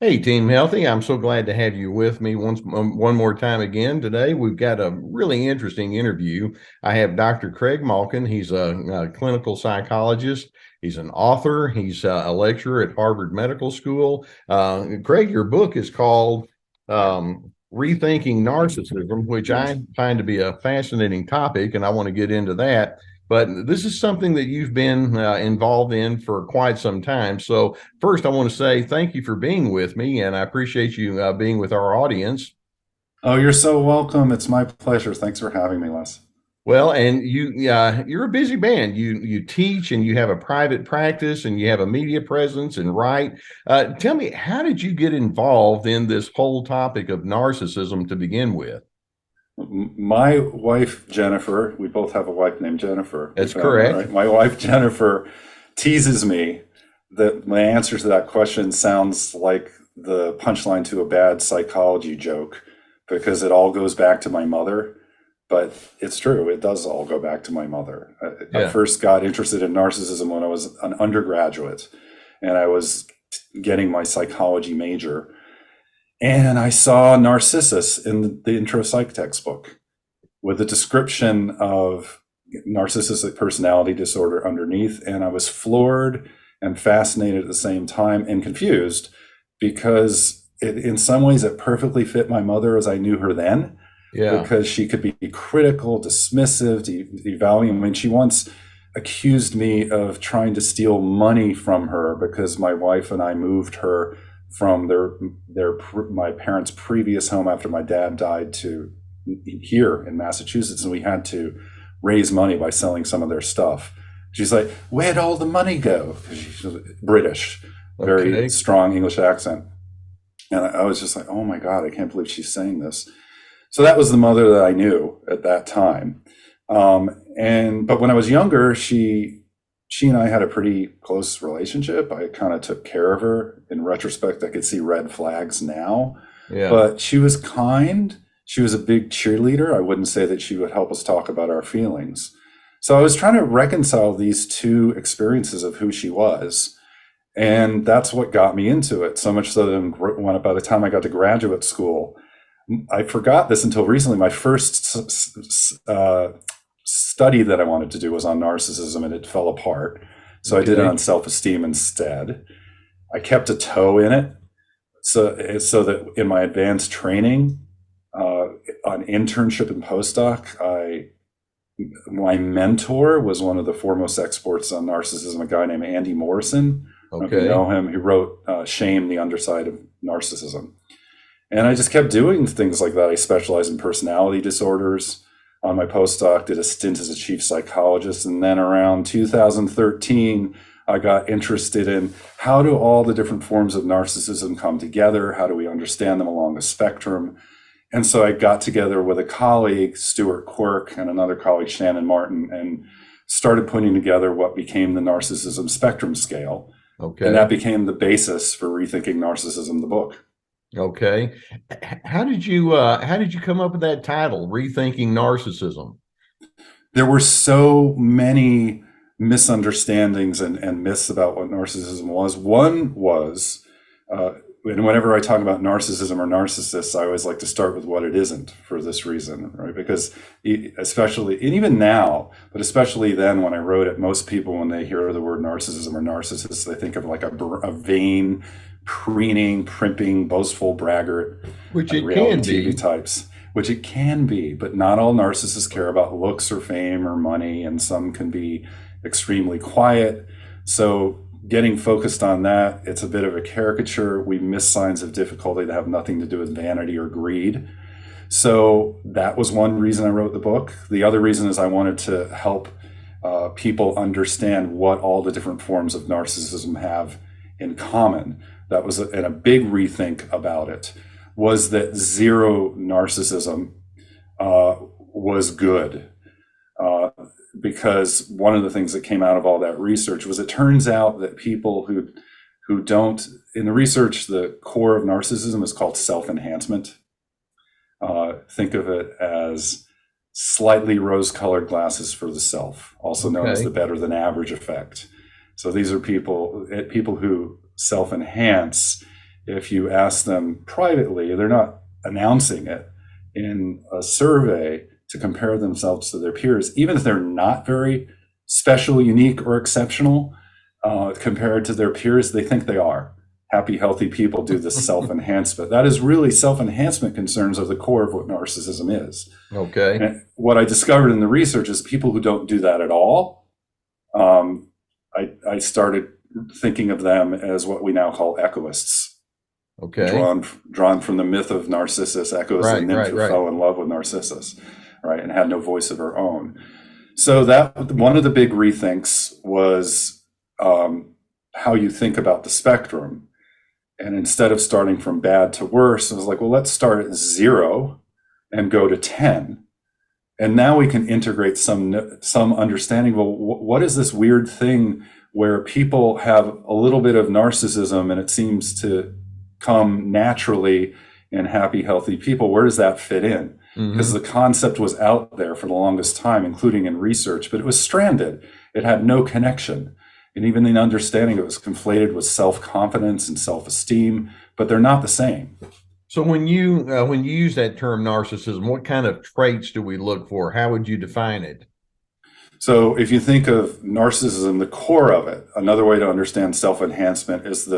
Hey, Team Healthy. I'm so glad to have you with me one more time again today. We've got a really interesting interview. I have Dr. Craig Malkin. He's a clinical psychologist. He's an author. He's a lecturer at Harvard Medical School. Craig, your book is called Rethinking Narcissism, which I find to be a fascinating topic, and I want to get into that. But this is something that you've been involved in for quite some time. So, first, I want to say thank you for being with me, and I appreciate you being with our audience. Oh, you're so welcome. It's my pleasure. Thanks for having me, Les. Well, and you're a busy man. You teach, and you have a private practice, and you have a media presence, and write. Tell me, how did you get involved in this whole topic of narcissism to begin with? My wife, Jennifer, we both have a wife named Jennifer. We That's found that, correct. right? My wife, Jennifer, teases me that my answer to that question sounds like the punchline to a bad psychology joke because it all goes back to my mother. But it's true, it does all go back to my mother. I Yeah. first got interested in narcissism when I was an undergraduate and I was getting my psychology major. And I saw Narcissus in the intro psych textbook with a description of narcissistic personality disorder underneath. And I was floored and fascinated at the same time and confused because in some ways it perfectly fit my mother as I knew her then, Yeah. because she could be critical, dismissive, devaluing. I mean, she once accused me of trying to steal money from her because my wife and I moved her from my parents' previous home after my dad died to here in Massachusetts, and we had to raise money by selling some of their stuff. She's like, "Where'd all the money go?" Because she's British, very Okay. strong English accent, and I was just like, "Oh my God, I can't believe she's saying this." So that was the mother that I knew at that time. But when I was younger, she and I had a pretty close relationship. I kind of took care of her. In retrospect, I could see red flags now, Yeah. but she was kind. She was a big cheerleader. I wouldn't say that she would help us talk about our feelings. So I was trying to reconcile these two experiences of who she was. And that's what got me into it. So much so that by the time I got to graduate school, I forgot this until recently. My first study that I wanted to do was on narcissism, and it fell apart. So I did it Okay. on self-esteem instead. I kept a toe in it, so that in my advanced training, on internship and postdoc, my mentor was one of the foremost experts on narcissism, a guy named Andy Morrison. I don't know if you Okay. know him. He wrote "Shame: The Underside of Narcissism." And I just kept doing things like that. I specialized in personality disorders. On my postdoc, did a stint as a chief psychologist. And then around 2013, I got interested in how do all the different forms of narcissism come together? How do we understand them along a spectrum? And so I got together with a colleague, Stuart Quirk, and another colleague, Shannon Martin, and started putting together what became the Narcissism Spectrum Scale. And that Okay. became the basis for Rethinking Narcissism, the book. Okay. How did you come up with that title, Rethinking Narcissism? There were so many misunderstandings and myths about what narcissism was. One was, and whenever I talk about narcissism or narcissists, I always like to start with what it isn't for this reason, right? Because especially, and even now, but especially then when I wrote it, most people, when they hear the word narcissism or narcissist, they think of like a vain, preening, primping, boastful braggart, Which like it reality can TV be. types, which it can be, but not all narcissists care about looks or fame or money, and some can be extremely quiet. So getting focused on that, it's a bit of a caricature. We miss signs of difficulty that have nothing to do with vanity or greed. So that was one reason I wrote the book. The other reason is I wanted to help people understand what all the different forms of narcissism have in common. That was and a big rethink about it was that zero narcissism was good. Uh, because one of the things that came out of all that research was it turns out that people who don't in the research, the core of narcissism is called self-enhancement. Think of it as slightly rose-colored glasses for the self, also known as the Okay. better than average effect. So these are people who self-enhance if you ask them privately, they're not announcing it in a survey to compare themselves to their peers, even if they're not very special, unique, or exceptional compared to their peers, they think they are. Happy, healthy people do this self-enhancement. That is really self-enhancement concerns are the core of what narcissism is. Okay. And what I discovered in the research is people who don't do that at all, I started thinking of them as what we now call echoists. Okay. Drawn from the myth of Narcissus, Echoes, Right, and nymph who right. fell in love with Narcissus, right, and had no voice of her own. So that one of the big rethinks was how you think about the spectrum. And instead of starting from bad to worse, I was like, well, let's start at 0 and go to 10. And now we can integrate some understanding. Well, what is this weird thing where people have a little bit of narcissism and it seems to come naturally in happy, healthy people? Where does that fit in? Because the concept was out there for the longest time, including in research, but it was stranded. It had no connection. And even in understanding, it was conflated with self-confidence and self-esteem, but they're not the same. So when you use that term narcissism, what kind of traits do we look for? How would you define it? So if you think of narcissism, the core of it, another way to understand self-enhancement is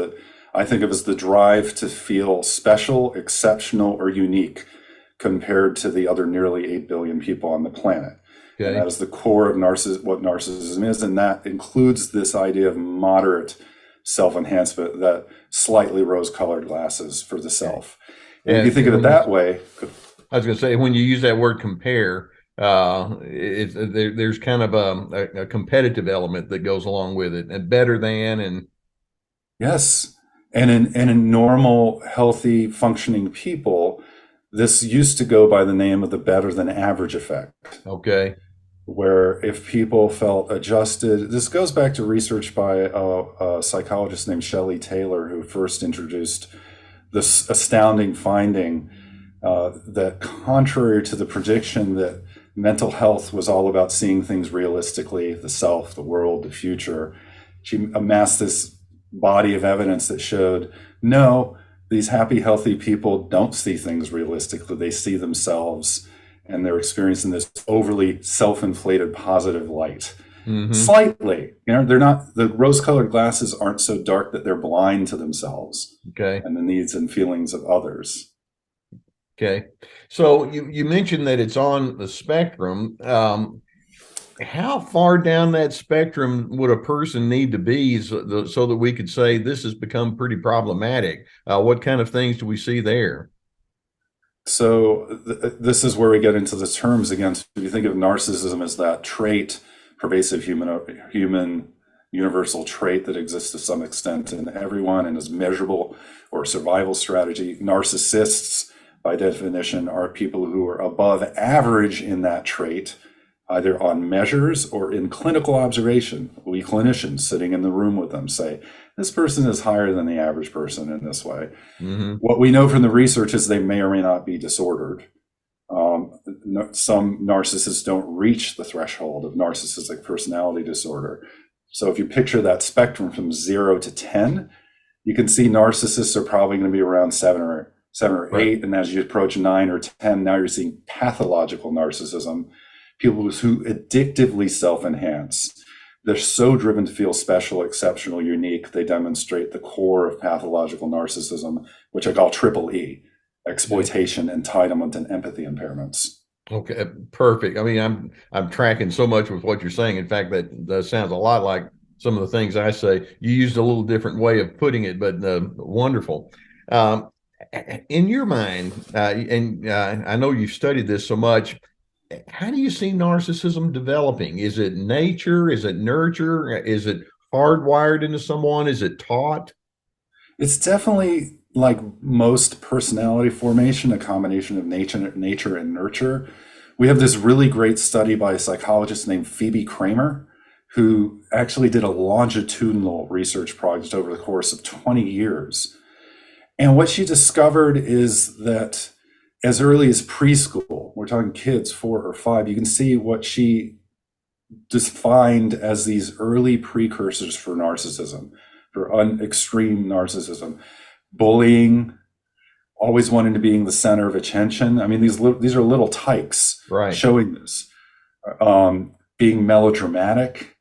I think of as the drive to feel special, exceptional, or unique compared to the other nearly 8 billion people on the planet. Okay. And that is the core of what narcissism is, and that includes this idea of moderate self-enhancement, that slightly rose-colored glasses for the self. And if you think of it that way, I was going to say, when you use that word compare, there's kind of a competitive element that goes along with it, and better than, and yes, and in normal, healthy, functioning people, this used to go by the name of the better than average effect. Okay. Where if people felt adjusted, this goes back to research by a psychologist named Shelley Taylor, who first introduced this astounding finding that contrary to the prediction that mental health was all about seeing things realistically, the self, the world, the future, she amassed this body of evidence that showed, no, these happy, healthy people don't see things realistically. They see themselves, and they're experiencing this overly self-inflated positive light. Slightly, they're not, the rose-colored glasses aren't so dark that they're blind to themselves and the needs and feelings of others. Okay. So you mentioned that it's on the spectrum. How far down that spectrum would a person need to be so that we could say this has become pretty problematic? What kind of things do we see there? So this is where we get into the terms again. So if you think of narcissism as that trait, pervasive human universal trait that exists to some extent in everyone and is measurable, or survival strategy, narcissists by definition are people who are above average in that trait, either on measures or in clinical observation. We clinicians sitting in the room with them say, this person is higher than the average person in this way. What we know from the research is they may or may not be disordered. Some narcissists don't reach the threshold of narcissistic personality disorder. So if you picture that spectrum from 0 to 10, you can see narcissists are probably going to be around 7 or 8. And as you approach 9 or 10, now you're seeing pathological narcissism, people who addictively self-enhance. They're so driven to feel special, exceptional, unique. They demonstrate the core of pathological narcissism, which I call triple E: exploitation, entitlement, and empathy impairments. Okay, perfect. I mean, I'm tracking so much with what you're saying. In fact, that sounds a lot like some of the things I say. You used a little different way of putting it, but wonderful. In your mind, and I know you've studied this so much, how do you see narcissism developing? Is it nature? Is it nurture? Is it hardwired into someone? Is it taught? It's definitely, like most personality formation, a combination of nature and nurture. We have this really great study by a psychologist named Phoebe Kramer, who actually did a longitudinal research project over the course of 20 years. And what she discovered is that as early as preschool, we're talking kids 4 or 5, you can see what she defined as these early precursors for narcissism, for extreme narcissism. bullying, always wanting to be in the center of attention. I mean, these are little tykes Right. showing this, being melodramatic.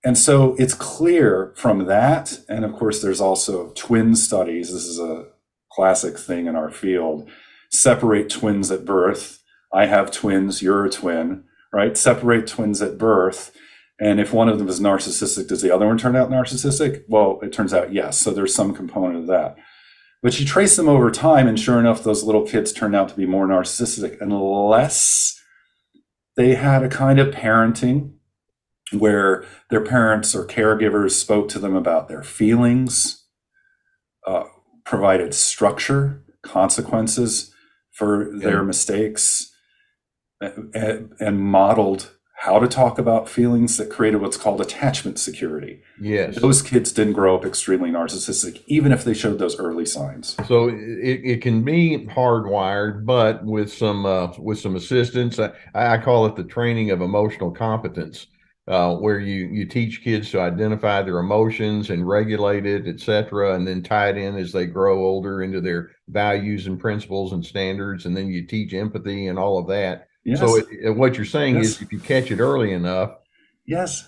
And so it's clear from that. And of course, there's also twin studies. This is a classic thing in our field. Separate twins at birth. I have twins, you're a twin, right? Separate twins at birth. And if one of them is narcissistic, does the other one turn out narcissistic? Well, it turns out yes. So there's some component of that. But you trace them over time, and sure enough, those little kids turn out to be more narcissistic unless they had a kind of parenting where their parents or caregivers spoke to them about their feelings, provided structure, consequences for their mistakes, and modeled how to talk about feelings that created what's called attachment security. Yes. Those kids didn't grow up extremely narcissistic, even if they showed those early signs. So it can be hardwired, but with some assistance. I call it the training of emotional competence, where you teach kids to identify their emotions and regulate it, et cetera, and then tie it in as they grow older into their values and principles and standards. And then you teach empathy and all of that. Yes. So what you're saying Yes. is if you catch it early enough, Yes.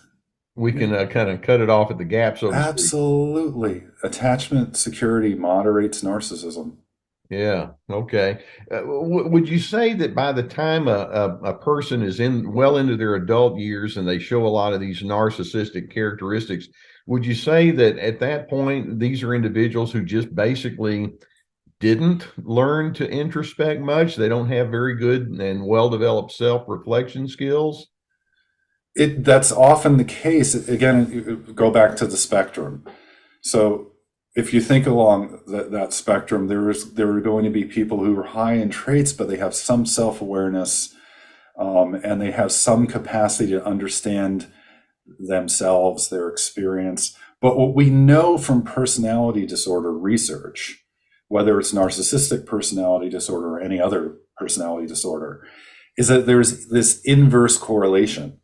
we can kind of cut it off at the gap, so to speak. Absolutely. Attachment security moderates narcissism. Yeah. Okay. Would you say that by the time a person is well into their adult years and they show a lot of these narcissistic characteristics, would you say that at that point, these are individuals who just basically didn't learn to introspect much? They don't have very good and well-developed self-reflection skills? That's often the case. Again, go back to the spectrum. So if you think along that spectrum, there are going to be people who are high in traits, but they have some self-awareness, and they have some capacity to understand themselves, their experience. But what we know from personality disorder research, whether it's narcissistic personality disorder or any other personality disorder, is that there's this inverse correlation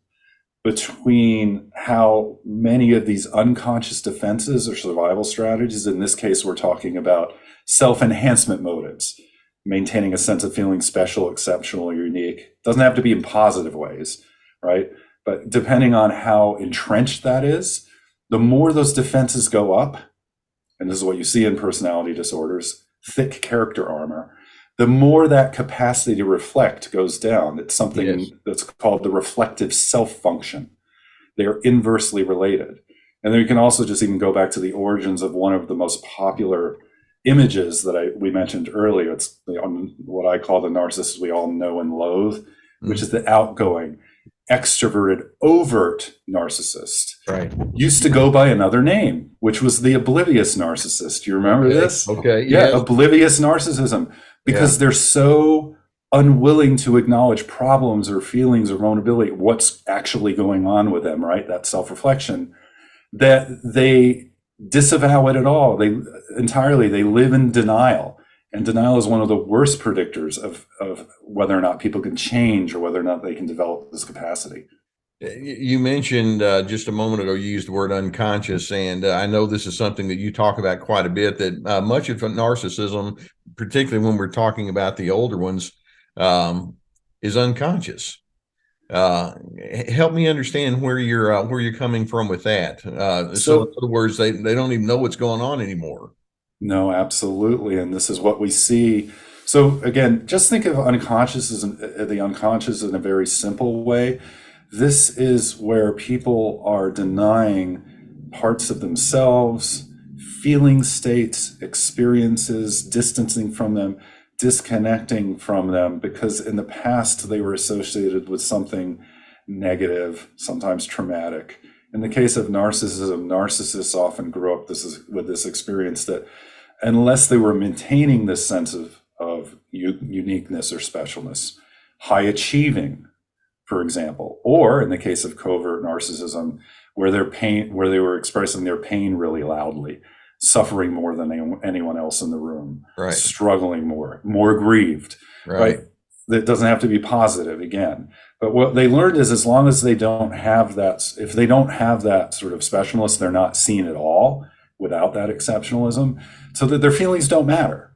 between how many of these unconscious defenses or survival strategies, in this case, we're talking about self-enhancement motives, maintaining a sense of feeling special, exceptional, or unique. Doesn't have to be in positive ways, right? But depending on how entrenched that is, the more those defenses go up, and this is what you see in personality disorders, thick character armor, the more that capacity to reflect goes down. It's something that's called the reflective self-function. They're inversely related. And then we can also just even go back to the origins of one of the most popular images that we mentioned earlier. It's what I call the narcissist we all know and loathe, which is the outgoing, extroverted, overt narcissist. Right. Used to go by another name, which was the oblivious narcissist. Do you remember this? Okay. Yeah, Yes. oblivious narcissism, because they're so unwilling to acknowledge problems or feelings or vulnerability, what's actually going on with them, right? That self-reflection, that they disavow it at all. They live in denial. And denial is one of the worst predictors of whether or not people can change or whether or not they can develop this capacity. You mentioned just a moment ago, you used the word unconscious, and I know this is something that you talk about quite a bit, that much of narcissism, particularly when we're talking about the older ones, is unconscious. Help me understand where you're coming from with that. So in other words, they don't even know what's going on anymore. No, absolutely. And this is what we see. So again, just think of the unconscious in a very simple way. This is where people are denying parts of themselves, feeling states, experiences, distancing from them, disconnecting from them, because in the past they were associated with something negative, sometimes traumatic. In the case of narcissism, narcissists often grow up with this experience that unless they were maintaining this sense of uniqueness or specialness, high achieving, for example, or in the case of covert narcissism, where they were expressing their pain really loudly, suffering more than anyone else in the room, right, struggling more grieved, right? That doesn't have to be positive again. But what they learned is as long as they don't have that, if they don't have that sort of specialness, they're not seen at all, without that exceptionalism, so that their feelings don't matter.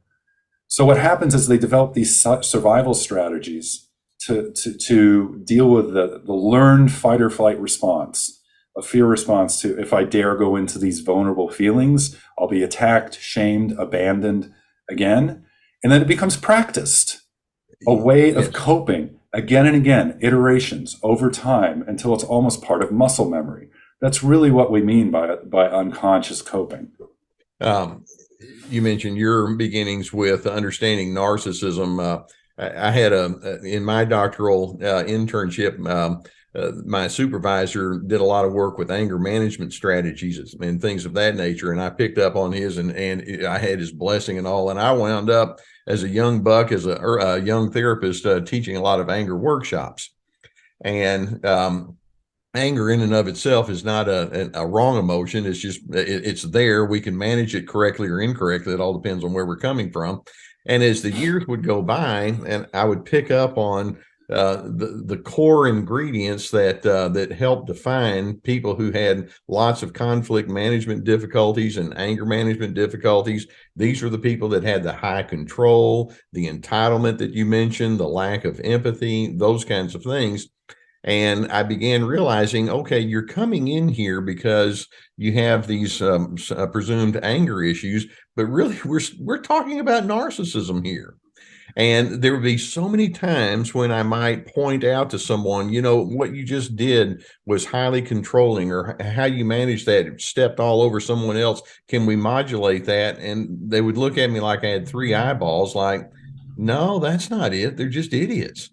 So what happens is they develop these survival strategies to deal with the learned fight or flight response, a fear response to, if I dare go into these vulnerable feelings, I'll be attacked, shamed, abandoned again. And then it becomes practiced, a way of coping again and again, iterations over time until it's almost part of muscle memory. That's really what we mean by unconscious coping. You mentioned your beginnings with understanding narcissism. I had in my doctoral internship, my supervisor did a lot of work with anger management strategies and things of that nature. And I picked up on his, and I had his blessing and all. And I wound up as a young buck, as a young therapist, teaching a lot of anger workshops. And anger in and of itself is not a wrong emotion. It's just, it's there. We can manage it correctly or incorrectly. It all depends on where we're coming from. And as the years would go by, and I would pick up on the core ingredients that help define people who had lots of conflict management difficulties and anger management difficulties. These are the people that had the high control, the entitlement that you mentioned, the lack of empathy, those kinds of things. And I began realizing, okay, you're coming in here because you have these presumed anger issues, but really we're talking about narcissism here. And there would be so many times when I might point out to someone, you know, what you just did was highly controlling, or how you managed that, stepped all over someone else. Can we modulate that? And they would look at me like I had three eyeballs, like, no, that's not it. They're just idiots.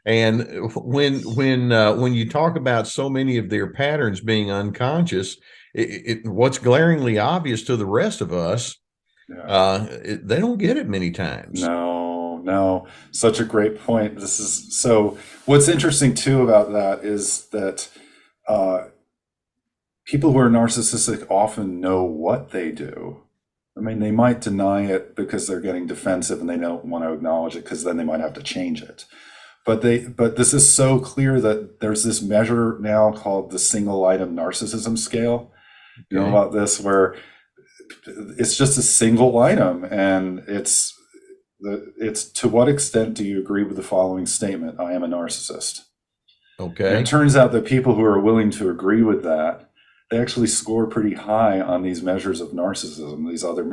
And when you talk about so many of their patterns being unconscious, what's glaringly obvious to the rest of us, they don't get it many times. No, such a great point. This is so. What's interesting too about that is that people who are narcissistic often know what they do. I mean, they might deny it because they're getting defensive and they don't want to acknowledge it, because then they might have to change it. But this is so clear that there's this measure now called the single item narcissism scale. You know about this, where it's just a single item, and it's to what extent do you agree with the following statement? I am a narcissist. Okay. And it turns out that people who are willing to agree with that, they actually score pretty high on these measures of narcissism.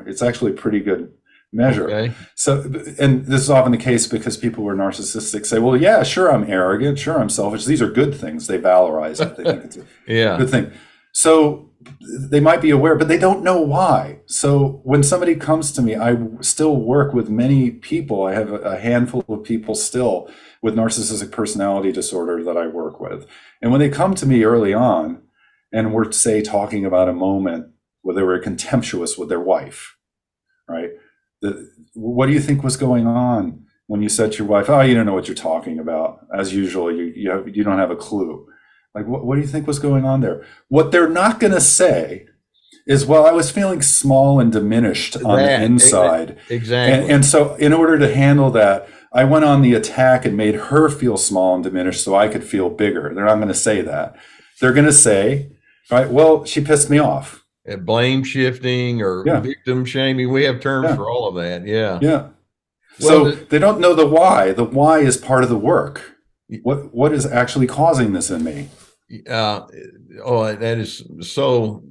It's actually a pretty good measure. Okay. So, and this is often the case because people who are narcissistic say, well, yeah, sure, I'm arrogant. Sure, I'm selfish. These are good things. They valorize it. They think it's a good thing. So they might be aware, but they don't know why. So when somebody comes to me, I still work with many people. I have a handful of people still with narcissistic personality disorder that I work with. And when they come to me early on, and we're, say, talking about a moment where they were contemptuous with their wife, right? What do you think was going on when you said to your wife, oh, you don't know what you're talking about? As usual, you don't have a clue. Like, what do you think was going on there? What they're not going to say is, well, I was feeling small and diminished on the inside. Exactly. And so in order to handle that, I went on the attack and made her feel small and diminished so I could feel bigger. They're not going to say that. They're going to say, right, well, she pissed me off. Blame shifting or victim shaming. We have terms for all of that. Yeah. Yeah. So they don't know the why. The why is part of the work. What is actually causing this in me? That is so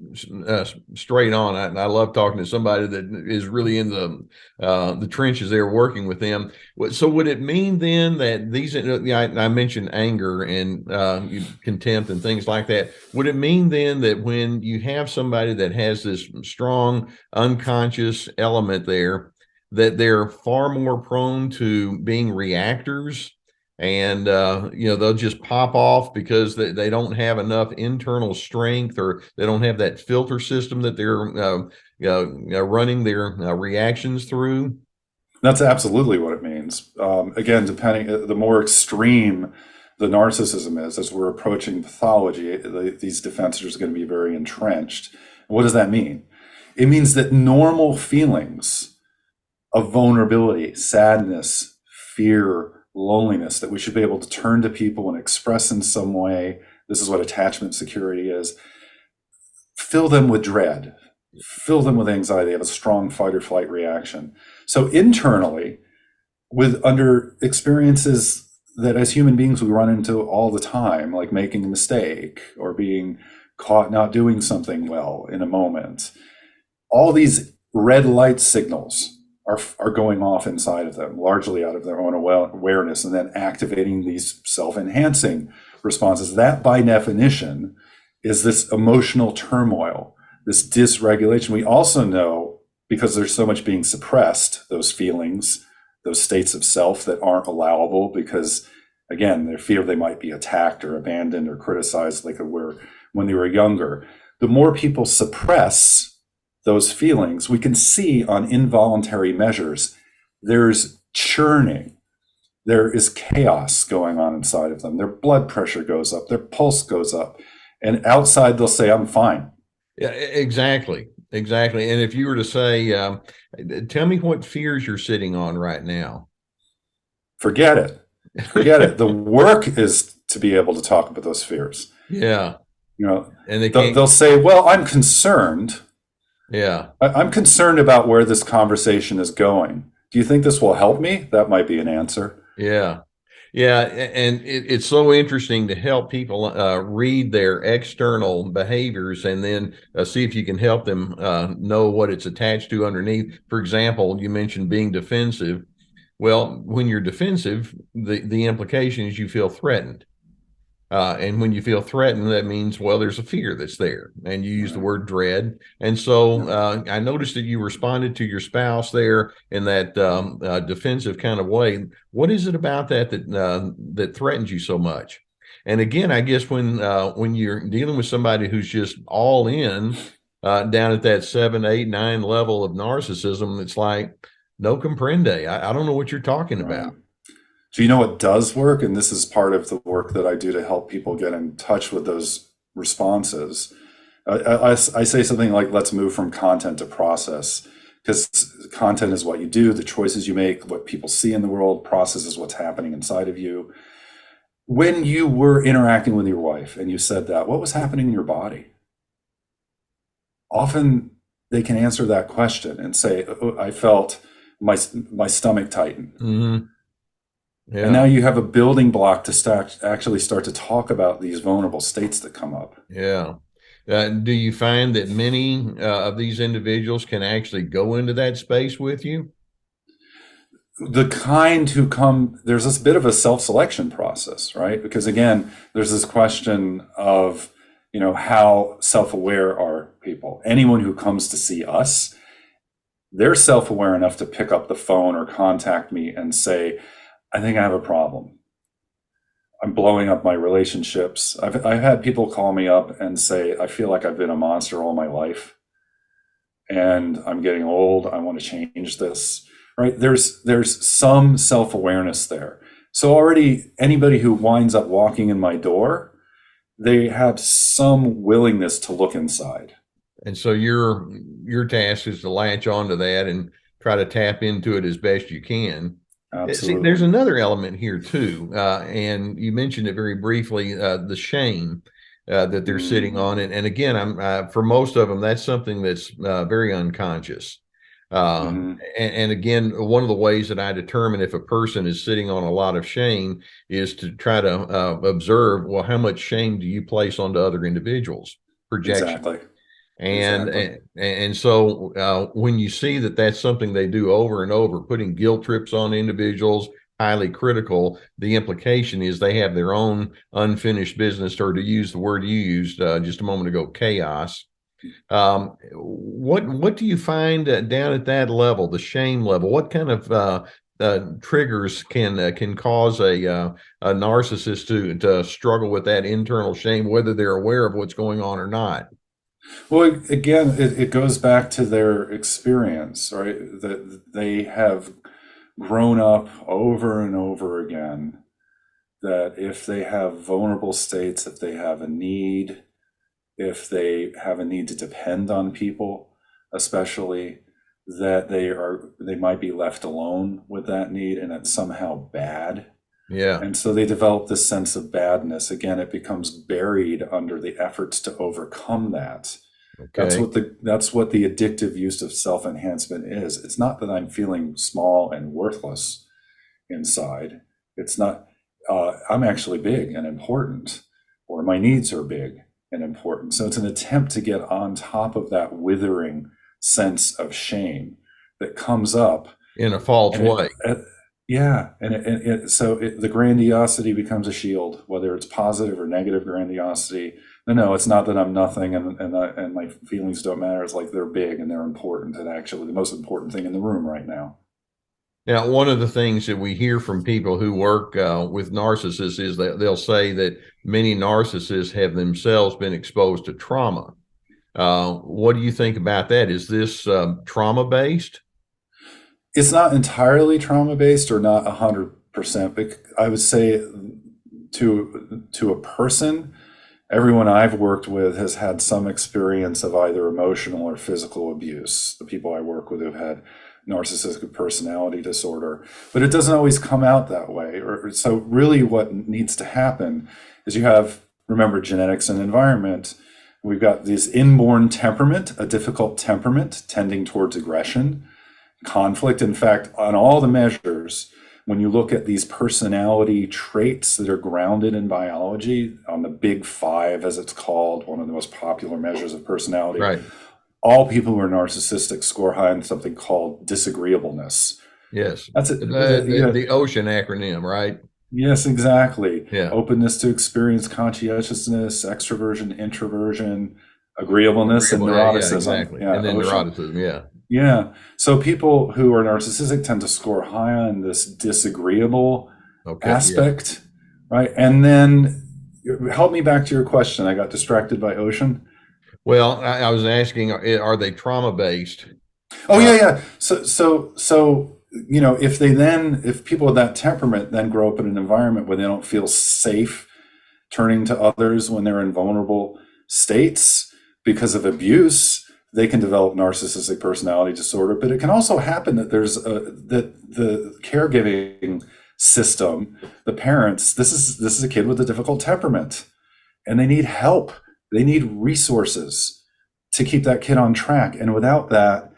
straight on. I love talking to somebody that is really in the trenches there, working with them. So would it mean then that these, I mentioned anger and contempt and things like that. Would it mean then that when you have somebody that has this strong unconscious element there, that they're far more prone to being reactors? And, they'll just pop off because they don't have enough internal strength, or they don't have that filter system that they're running their reactions through. That's absolutely what it means. Again, depending, the more extreme the narcissism is, as we're approaching pathology, these defenses are going to be very entrenched. What does that mean? It means that normal feelings of vulnerability, sadness, fear, loneliness, that we should be able to turn to people and express in some way. This is what attachment security is. Fill them with dread. fill them with anxiety, they have a strong fight or flight reaction. So internally, with under experiences that as human beings we run into all the time, like making a mistake or being caught not doing something well in a moment, all these red light signals are going off inside of them, largely out of their own awareness, and then activating these self-enhancing responses. That, by definition, is this emotional turmoil, this dysregulation. We also know, because there's so much being suppressed, those feelings, those states of self that aren't allowable because, again, they fear they might be attacked or abandoned or criticized like they were when they were younger. The more people suppress those feelings, we can see on involuntary measures, there's churning, there is chaos going on inside of them. Their blood pressure goes up, their pulse goes up, and outside they'll say, I'm fine. Yeah, exactly. Exactly. And if you were to say, tell me what fears you're sitting on right now. Forget it. Forget it. The work is to be able to talk about those fears. Yeah. And they'll say, well, I'm concerned. Yeah. I'm concerned about where this conversation is going. Do you think this will help me? That might be an answer. Yeah. Yeah. And it's so interesting to help people read their external behaviors and then see if you can help them know what it's attached to underneath. For example, you mentioned being defensive. Well, when you're defensive, the implication is you feel threatened. And when you feel threatened, that means, well, there's a fear that's there. And you use the word dread. And so I noticed that you responded to your spouse there in that defensive kind of way. What is it about that threatens you so much? And again, I guess when you're dealing with somebody who's just all in down at that 7, 8, 9 level of narcissism, it's like, no comprende. I don't know what you're talking about. Do you know what does work? And this is part of the work that I do to help people get in touch with those responses. I say something like, let's move from content to process, because content is what you do, the choices you make, what people see in the world. Process is what's happening inside of you. When you were interacting with your wife and you said that, what was happening in your body? Often they can answer that question and say, oh, I felt my stomach tighten. Mm-hmm. Yeah. And now you have a building block to actually start to talk about these vulnerable states that come up. Yeah. Do you find that many of these individuals can actually go into that space with you? The kind who come, there's this bit of a self-selection process, right? Because again, there's this question of, how self-aware are people? Anyone who comes to see us, they're self-aware enough to pick up the phone or contact me and say, I think I have a problem. I'm blowing up my relationships. I've had people call me up and say, I feel like I've been a monster all my life and I'm getting old. I want to change this, right? There's some self-awareness there. So already anybody who winds up walking in my door, they have some willingness to look inside. And so your task is to latch onto that and try to tap into it as best you can. Absolutely. See, there's another element here too, and you mentioned it very briefly, the shame that they're sitting on. And again, I'm for most of them, that's something that's very unconscious. And again, one of the ways that I determine if a person is sitting on a lot of shame is to try to observe, well, how much shame do you place onto other individuals? Projection. Exactly. And so when you see that that's something they do over and over, putting guilt trips on individuals, highly critical, the implication is they have their own unfinished business, or to use the word you used just a moment ago, chaos. What do you find down at that level, the shame level? What kind of triggers can cause a narcissist to struggle with that internal shame, whether they're aware of what's going on or not? Well, again, it goes back to their experience, right? That they have grown up over and over again, that if they have vulnerable states, if they have a need, if they have a need to depend on people, especially, that they might be left alone with that need and it's somehow bad. Yeah. And so they develop this sense of badness. Again, it becomes buried under the efforts to overcome that. Okay. That's what the addictive use of self-enhancement is. It's not that I'm feeling small and worthless inside. It's not, I'm actually big and important, or my needs are big and important. So it's an attempt to get on top of that withering sense of shame that comes up. In a false And it, way. yeah, the grandiosity becomes a shield, whether it's positive or negative grandiosity. No, it's not that I'm nothing and my feelings don't matter. It's like they're big and they're important, and actually the most important thing in the room right now. Now, one of the things that we hear from people who work with narcissists is that they'll say that many narcissists have themselves been exposed to trauma. What do you think about that? Is this trauma based? It's not entirely trauma based, or not 100%, but I would say to a person, everyone I've worked with has had some experience of either emotional or physical abuse. The people I work with have had narcissistic personality disorder, but it doesn't always come out that way. So really what needs to happen is remember, genetics and environment. We've got this inborn temperament, a difficult temperament tending towards aggression, conflict. In fact, on all the measures, when you look at these personality traits that are grounded in biology, on the Big Five, as it's called, one of the most popular measures of personality, Right. all people who are narcissistic score high on something called disagreeableness. Yes. That's it. The OCEAN acronym, right? Yes, exactly. Yeah. Openness to experience, conscientiousness, extroversion, introversion, agreeableness, and Agreeable, yeah, neuroticism. exactly. Yeah, And then OCEAN. neuroticism, yeah. Yeah. So people who are narcissistic tend to score high on this disagreeable Okay, yeah. aspect, right? And then help me back to your question. I got distracted by ocean. Well, I was asking, are they trauma based? Oh, yeah. So if people with that temperament then grow up in an environment where they don't feel safe turning to others when they're in vulnerable states because of abuse, they can develop narcissistic personality disorder. But it can also happen that that the caregiving system, the parents, this is a kid with a difficult temperament, and they need help. They need resources to keep that kid on track. And without that,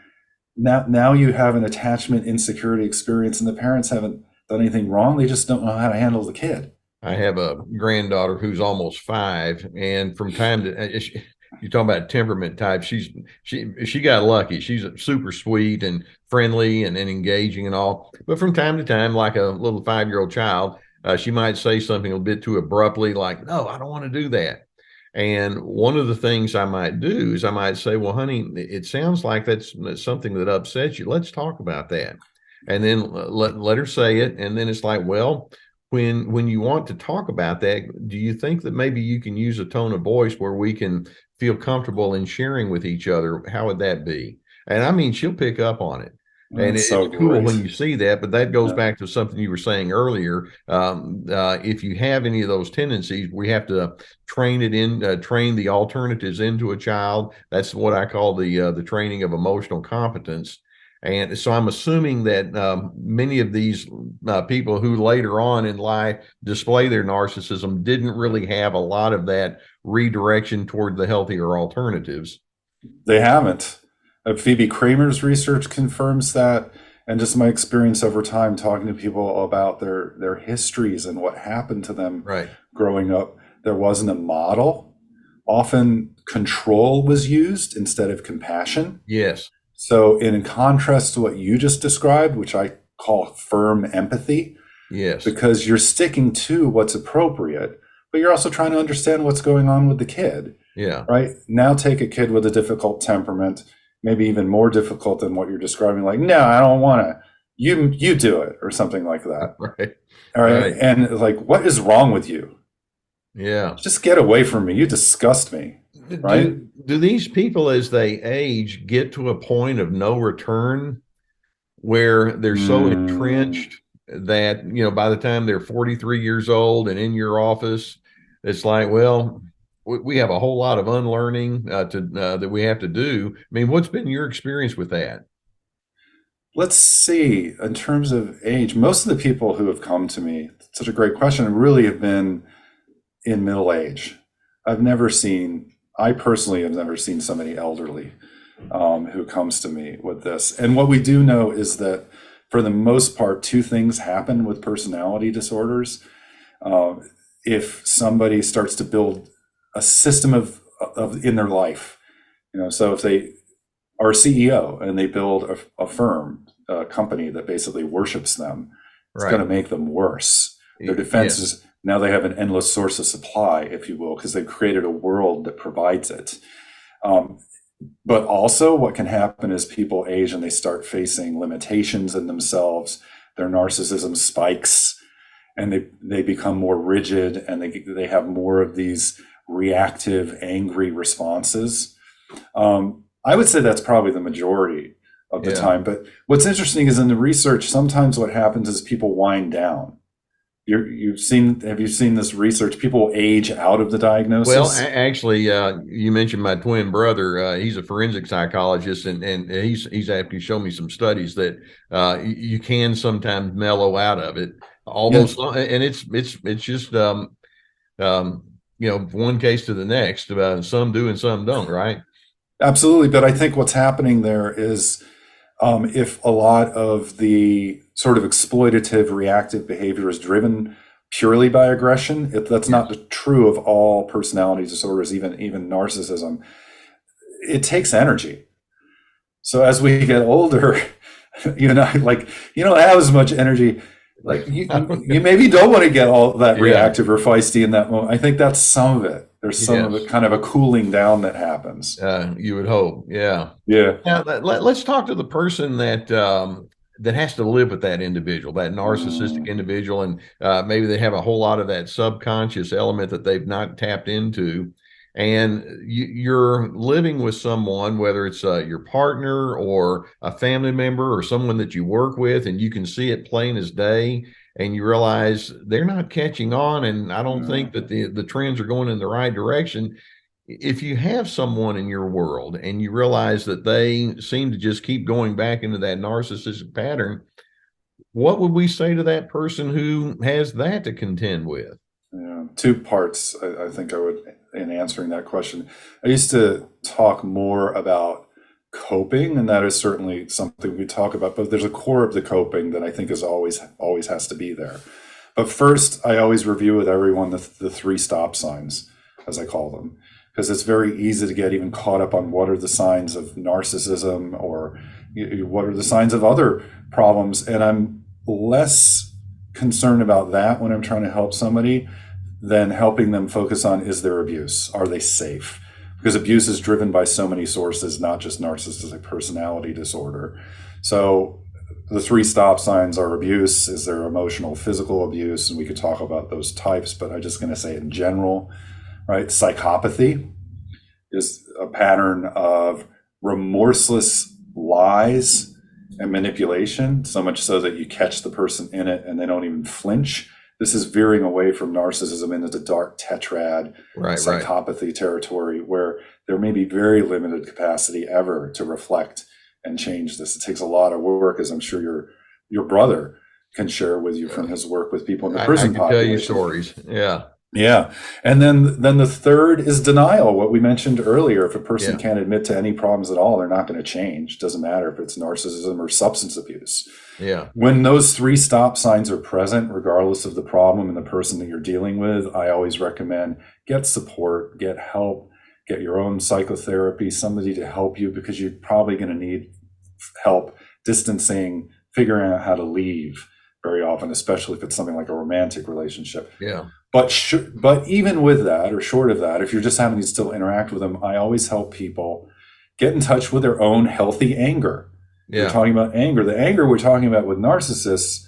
now you have an attachment insecurity experience, and the parents haven't done anything wrong. They just don't know how to handle the kid. I have a granddaughter who's almost 5, and from time to you talk about temperament type. She got lucky. She's super sweet and friendly and engaging and all. But from time to time, like a little 5-year-old child, she might say something a bit too abruptly, like, "No, I don't want to do that." And one of the things I might do is I might say, "Well, honey, it sounds like that's something that upsets you. Let's talk about that." And then let her say it. And then it's like, well, when you want to talk about that, do you think that maybe you can use a tone of voice where we can feel comfortable in sharing with each other? How would that be? And I mean, she'll pick up on it. And That's so it's cool when great. you see that, but that goes Yeah. back to something you were saying earlier. If you have any of those tendencies, we have to train the alternatives into a child. That's what I call the training of emotional competence. And so I'm assuming that many of these people who later on in life display their narcissism didn't really have a lot of that redirection toward the healthier alternatives. They haven't. Phoebe Kramer's research confirms that, and just my experience over time talking to people about their histories and what happened to them Right. growing up. There wasn't a model. Often control was used instead of compassion. Yes. So in contrast to what you just described, which I call firm empathy, Yes. because you're sticking to what's appropriate, but you're also trying to understand what's going on with the kid, Yeah. right? Now take a kid with a difficult temperament, maybe even more difficult than what you're describing, like, no, I don't want to, you do it, or something like that. Right. All right. Right. And like, what is wrong with you? Yeah. Just get away from me. You disgust me. Right. Do these people, as they age, get to a point of no return where they're so Mm. entrenched that, by the time they're 43 years old and in your office, it's like, well, we have a whole lot of unlearning that we have to do. I mean, what's been your experience with that? Let's see. In terms of age, most of the people who have come to me, such a great question, really have been in middle age. I've never seen I personally have never seen somebody elderly who comes to me with this. And what we do know is that for the most part, two things happen with personality disorders. If somebody starts to build a system of in their life, so if they are a CEO and they build a firm, a company that basically worships them, it's going to make them worse. Their defense is now they have an endless source of supply, if you will, because they've created a world that provides it. But also what can happen is people age and they start facing limitations in themselves. Their narcissism spikes and they become more rigid, and they have more of these reactive, angry responses. I would say that's probably the majority of the time. But what's interesting is in the research, sometimes what happens is people wind down. Have you seen this research? People age out of the diagnosis. Well, actually, you mentioned my twin brother. He's a forensic psychologist, and he's actually shown me some studies that you can sometimes mellow out of it. Almost, and it's just one case to the next. Some do and some don't, right? Absolutely, but I think what's happening there is if a lot of the sort of exploitative reactive behavior is driven purely by aggression, that's not true of all personality disorders, even narcissism. It takes energy. So as we get older, you don't have as much energy. Like you maybe don't want to get all that reactive or feisty in that moment. I think that's some of it. There's some of it, kind of a cooling down that happens. You would hope. Yeah. Now, let's talk to the person that has to live with that individual, that narcissistic individual, and maybe they have a whole lot of that subconscious element that they've not tapped into. And you're living with someone, whether it's your partner or a family member or someone that you work with, and you can see it plain as day, and you realize they're not catching on, and I don't think that the trends are going in the right direction. If you have someone in your world and you realize that they seem to just keep going back into that narcissistic pattern, what would we say to that person who has that to contend with? Two parts, I think I would, in answering that question. I used to talk more about coping, and that is certainly something we talk about, but there's a core of the coping that I think is always has to be there. But first, I always review with everyone the three stop signs, as I call them, because it's very easy to get even caught up on what are the signs of narcissism or what are the signs of other problems. And I'm less concerned about that when I'm trying to help somebody than helping them focus on, is there abuse? Are they safe? Because abuse is driven by so many sources, not just narcissistic personality disorder. So the three stop signs are abuse. Is there emotional, physical abuse? And we could talk about those types, but I'm just going to say in general, right? Psychopathy is a pattern of remorseless lies and manipulation, so much so that you catch the person in it and they don't even flinch. This is veering away from narcissism into the dark tetrad psychopathy territory, where there may be very limited capacity ever to reflect and change this. It takes a lot of work, as I'm sure your brother can share with you from his work with people in the prison population. I can tell you stories. Yeah. And then the third is denial, what we mentioned earlier. If a person can't admit to any problems at all, they're not going to change. Doesn't matter if it's narcissism or substance abuse. When those three stop signs are present, regardless of the problem and the person that you're dealing with, I always recommend get support, get help, get your own psychotherapy, somebody to help you, because you're probably going to need help distancing, figuring out how to leave very often, especially if it's something like a romantic relationship. But even with that, or short of that, if you're just having to still interact with them, I always help people get in touch with their own healthy anger. We're talking about anger. The anger we're talking about with narcissists,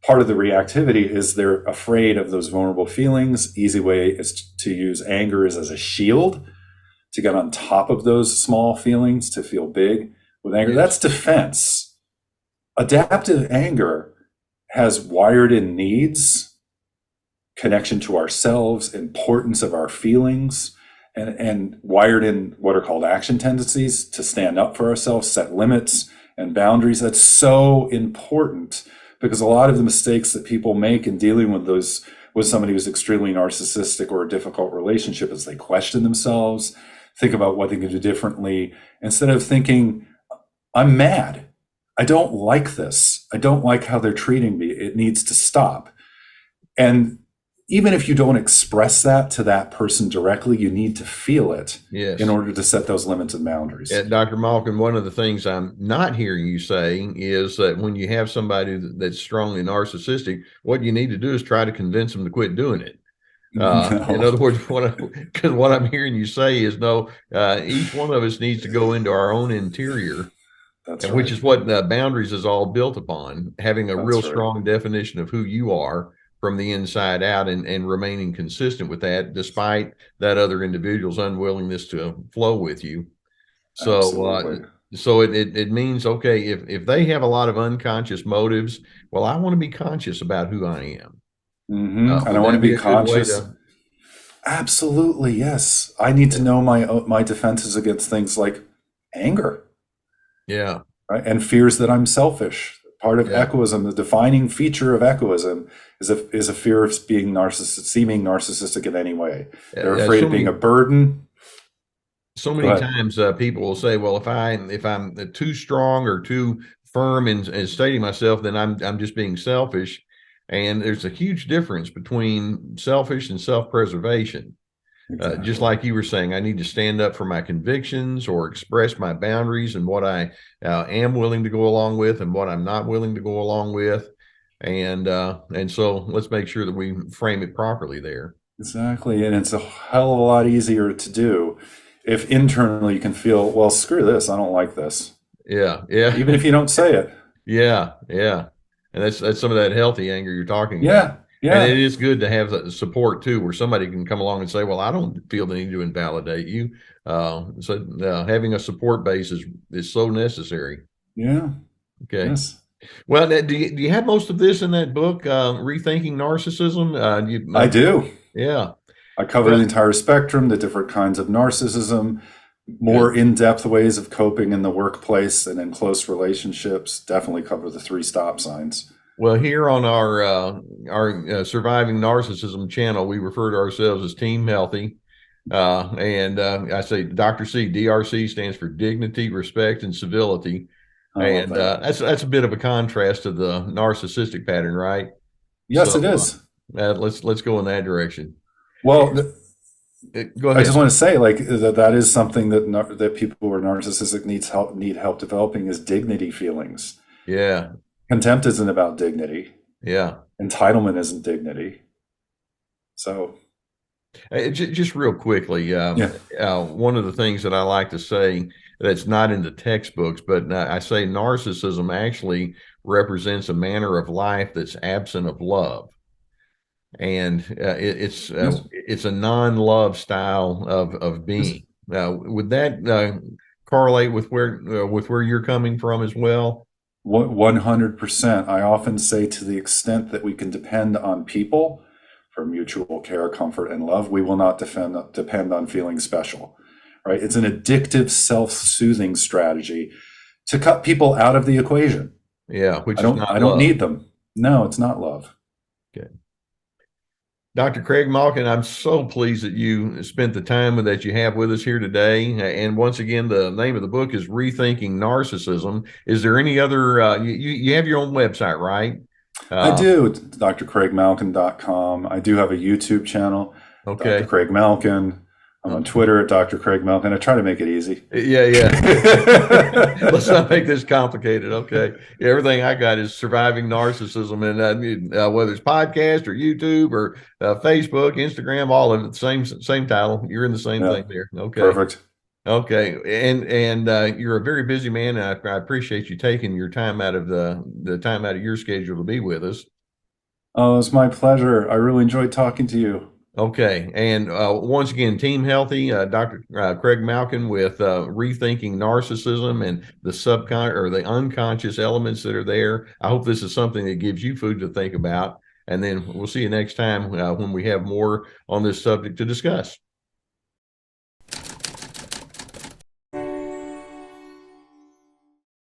part of the reactivity is they're afraid of those vulnerable feelings. Easy way is to use anger as a shield to get on top of those small feelings, to feel big with anger. That's defense. Adaptive anger has wired in needs, connection to ourselves, importance of our feelings, and wired in what are called action tendencies to stand up for ourselves, set limits and boundaries. That's so important, because a lot of the mistakes that people make in dealing with somebody who's extremely narcissistic or a difficult relationship is they question themselves, think about what they can do differently instead of thinking, I'm mad. I don't like this. I don't like how they're treating me. It needs to stop. And even if you don't express that to that person directly, you need to feel it in order to set those limits and boundaries. Dr. Malkin, one of the things I'm not hearing you saying is that when you have somebody that's strongly narcissistic, what you need to do is try to convince them to quit doing it. No. In other words, because what I'm hearing you say is no, each one of us needs to go into our own interior. That's right. Which is what boundaries is all built upon, having a real strong definition of who you are from the inside out and remaining consistent with that, despite that other individual's unwillingness to flow with you. So, so it means, okay, if they have a lot of unconscious motives, well, I want to be conscious about who I am. And I want to be conscious. Absolutely, yes. I need to know my defenses against things like anger. Yeah. Right. And fears that I'm selfish. Part of egoism, the defining feature of egoism is a fear of being seeming narcissistic in any way. They're afraid of being a burden. So many times people will say, well, if I'm too strong or too firm in stating myself, then I'm just being selfish. And there's a huge difference between selfish and self-preservation. Exactly. Just like you were saying, I need to stand up for my convictions or express my boundaries and what I am willing to go along with and what I'm not willing to go along with. And so let's make sure that we frame it properly there. Exactly. And it's a hell of a lot easier to do if internally you can feel, well, screw this. I don't like this. Yeah. Yeah. Even if you don't say it. Yeah. Yeah. And that's some of that healthy anger you're talking about. Yeah. And it is good to have that support too, where somebody can come along and say, well, I don't feel the need to invalidate you. So having a support base is so necessary. Yeah. Okay. Yes. Well, do you have most of this in that book, Rethinking Narcissism? I do. Yeah. I cover the entire spectrum, the different kinds of narcissism, more in-depth ways of coping in the workplace and in close relationships. Definitely cover the 3 stop signs. Well, here on our Surviving Narcissism channel, we refer to ourselves as Team Healthy. And I say Dr. C, DRC stands for dignity, respect, and civility. And that's a bit of a contrast to the narcissistic pattern, right? Yes, it is. Let's go in that direction. Well, go ahead. I just want to say, like, that is something that people who are narcissistic need help developing is dignity feelings. Yeah. Contempt isn't about dignity. Yeah. Entitlement isn't dignity. So, just real quickly, one of the things that I like to say that's not in the textbooks, but I say narcissism actually represents a manner of life that's absent of love. And it's a non-love style of being. Would that correlate with where you're coming from as well? 100%. I often say, to the extent that we can depend on people for mutual care, comfort, and love, we will not depend on feeling special. Right? It's an addictive, self-soothing strategy to cut people out of the equation. Yeah, I don't need them. No, it's not love. Okay. Dr. Craig Malkin, I'm so pleased that you spent the time that you have with us here today. And once again, the name of the book is Rethinking Narcissism. Is there any other, you have your own website, right? I do. It's drcraigmalkin.com. I do have a YouTube channel, okay. Dr. Craig Malkin. I'm on Twitter at Dr. Craig Malkin. I try to make it easy. Yeah. Let's not make this complicated. Okay. Everything I got is Surviving Narcissism, and whether it's podcast or YouTube or Facebook, Instagram, all of it, same title. You're in the same thing there. Okay. Perfect. Okay. And you're a very busy man, and I appreciate you taking your time out of the time out of your schedule to be with us. Oh, it's my pleasure. I really enjoyed talking to you. Okay. And once again, Team Healthy, Dr. Craig Malkin with Rethinking Narcissism and the unconscious elements that are there. I hope this is something that gives you food to think about. And then we'll see you next time when we have more on this subject to discuss.